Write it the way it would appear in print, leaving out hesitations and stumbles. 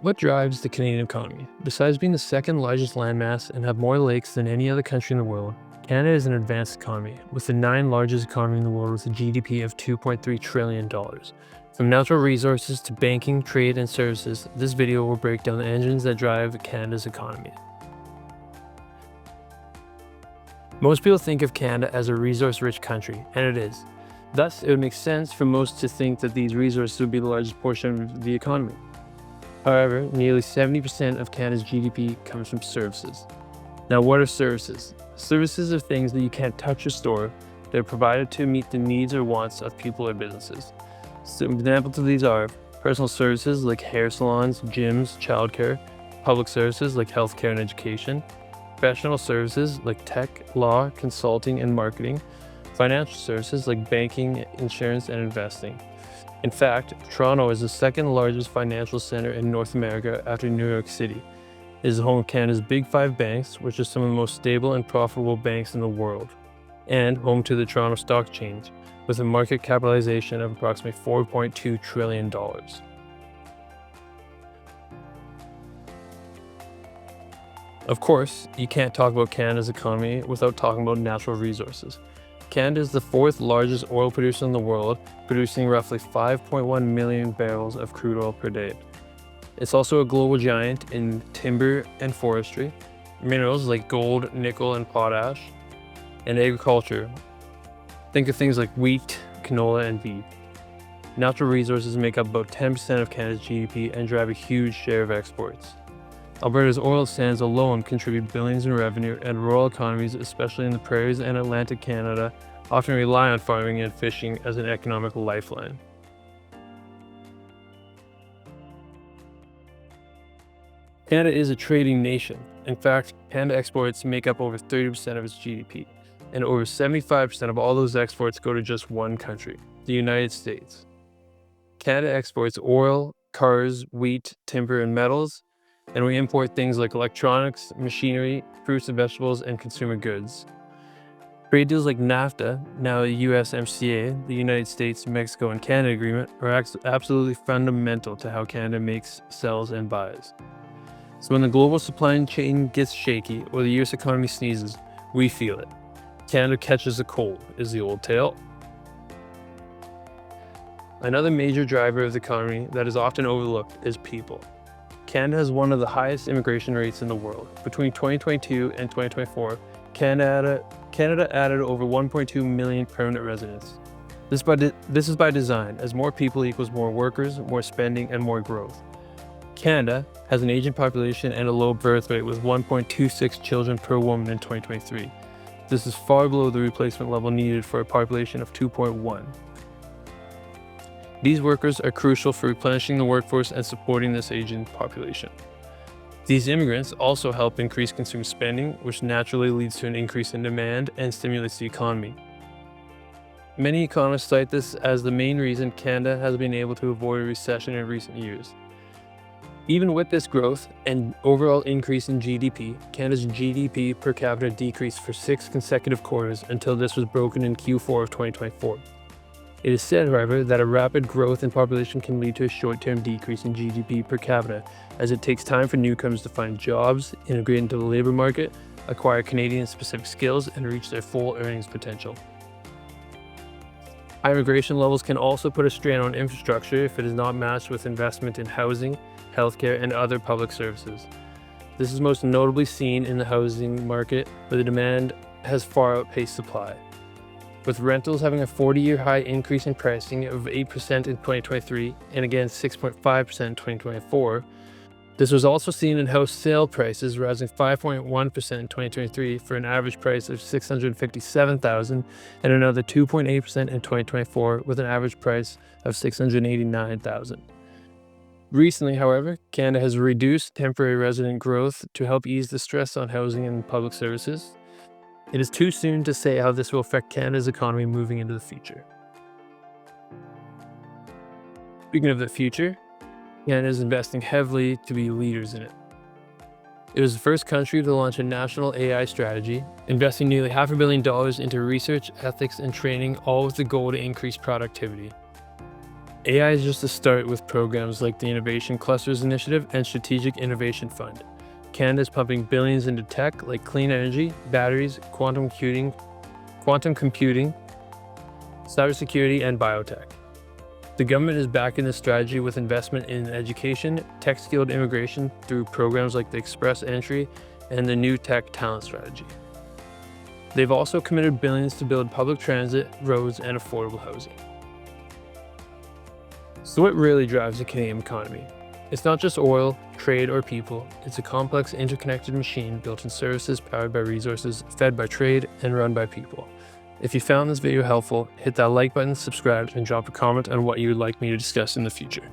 What drives the Canadian economy? Besides being the second largest landmass and have more lakes than any other country in the world, Canada is an advanced economy, with the ninth largest economy in the world with a GDP of $2.3 trillion. From natural resources to banking, trade, and services, this video will break down the engines that drive Canada's economy. Most people think of Canada as a resource-rich country, and it is. Thus, it would make sense for most to think that these resources would be the largest portion of the economy. However, nearly 70% of Canada's GDP comes from services. Now, what are services? Services are things that you can't touch or store. They're provided to meet the needs or wants of people or businesses. Some examples of these are personal services like hair salons, gyms, childcare, public services like healthcare and education, professional services like tech, law, consulting, and marketing, financial services like banking, insurance, and investing. In fact, Toronto is the second largest financial center in North America after New York City. It is home of Canada's Big Five banks, which are some of the most stable and profitable banks in the world, and home to the Toronto Stock Exchange, with a market capitalization of approximately $4.2 trillion. Of course, you can't talk about Canada's economy without talking about natural resources. Canada is the fourth largest oil producer in the world, producing roughly 5.1 million barrels of crude oil per day. It's also a global giant in timber and forestry, minerals like gold, nickel, and potash, and agriculture. Think of things like wheat, canola, and beef. Natural resources make up about 10% of Canada's GDP and drive a huge share of exports. Alberta's oil sands alone contribute billions in revenue, and rural economies, especially in the prairies and Atlantic Canada, often rely on farming and fishing as an economic lifeline. Canada is a trading nation. In fact, Canada exports make up over 30% of its GDP, and over 75% of all those exports go to just one country, the United States. Canada exports oil, cars, wheat, timber, and metals, and we import things like electronics, machinery, fruits and vegetables, and consumer goods. Trade deals like NAFTA, now the USMCA, the United States, Mexico, and Canada agreement, are absolutely fundamental to how Canada makes, sells, and buys. So when the global supply chain gets shaky or the US economy sneezes, we feel it. Canada catches a cold, is the old tale. Another major driver of the economy that is often overlooked is people. Canada has one of the highest immigration rates in the world. Between 2022 and 2024, Canada added over 1.2 million permanent residents. This is by design, as more people equals more workers, more spending, and more growth. Canada has an aging population and a low birth rate with 1.26 children per woman in 2023. This is far below the replacement level needed for a population of 2.1. These workers are crucial for replenishing the workforce and supporting this aging population. These immigrants also help increase consumer spending, which naturally leads to an increase in demand and stimulates the economy. Many economists cite this as the main reason Canada has been able to avoid a recession in recent years. Even with this growth and overall increase in GDP, Canada's GDP per capita decreased for 6 consecutive quarters until this was broken in Q4 of 2024. It is said, however, that a rapid growth in population can lead to a short-term decrease in GDP per capita, as it takes time for newcomers to find jobs, integrate into the labor market, acquire Canadian-specific skills, and reach their full earnings potential. High immigration levels can also put a strain on infrastructure if it is not matched with investment in housing, healthcare, and other public services. This is most notably seen in the housing market, where the demand has far outpaced supply. With rentals having a 40-year high increase in pricing of 8% in 2023 and again 6.5% in 2024. This was also seen in house sale prices rising 5.1% in 2023 for an average price of $657,000 and another 2.8% in 2024 with an average price of $689,000. Recently, however, Canada has reduced temporary resident growth to help ease the stress on housing and public services. It is too soon to say how this will affect Canada's economy moving into the future. Speaking of the future, Canada is investing heavily to be leaders in it. It was the first country to launch a national AI strategy, investing nearly $500 million into research, ethics, and training, all with the goal to increase productivity. AI is just a start with programs like the Innovation Clusters Initiative and Strategic Innovation Fund. Canada is pumping billions into tech like clean energy, batteries, quantum computing, cybersecurity, and biotech. The government is backing this strategy with investment in education, tech-skilled immigration through programs like the Express Entry and the New Tech Talent Strategy. They've also committed billions to build public transit, roads, and affordable housing. So what really drives the Canadian economy? It's not just oil, trade, or people. It's a complex, interconnected machine built in services powered by resources, fed by trade, and run by people. If you found this video helpful, hit that like button, subscribe, and drop a comment on what you would like me to discuss in the future.